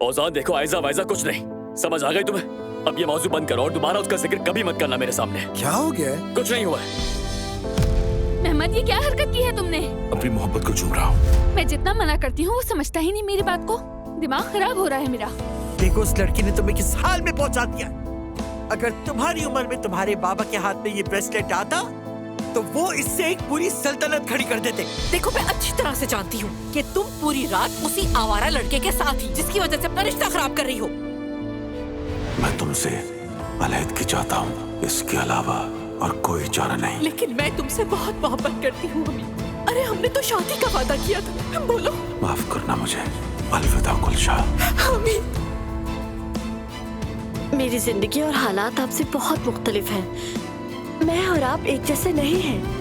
औजान देखो, आयजा वायजा कुछ नहीं, समझ आ गई तुम्हें? अब ये मौजू बंद करो और दोबारा उसका जिक्र कभी मत करना मेरे सामने। क्या हो गया? कुछ नहीं हुआ। मेहमद, ये क्या हरकत की है तुमने? अपनी मोहब्बत को चूम रहा हूँ। मैं जितना मना करती हूँ वो समझता ही नहीं मेरी बात को। दिमाग खराब हो रहा है मेरा। देखो, उस लड़की ने तुम्हें किस हाल में पहुंचा दिया। अगर तुम्हारी उम्र में तुम्हारे बाबा के हाथ में ये ब्रेसलेट आता तो वो इससे एक पूरी सल्तनत खड़ी कर देते। देखो, मैं अच्छी तरह से जानती हूँ कि तुम पूरी रात उसी आवारा लड़के के साथ ही, जिसकी वजह से अपना रिश्ता खराब कर रही हो। मैं तुमसे अलहदगी चाहता हूँ, इसके अलावा और कोई चारा नहीं। लेकिन मैं तुमसे बहुत मोहब्बत करती हूँ अम्मी। अरे हमने तो शादी का वादा किया था। बोलो। माफ करना मुझे। अलविदा गुलशाह। अम्मी, मेरी जिंदगी और हालात आपसे बहुत मुख्तलिफ हैं। मैं और आप एक जैसे नहीं हैं।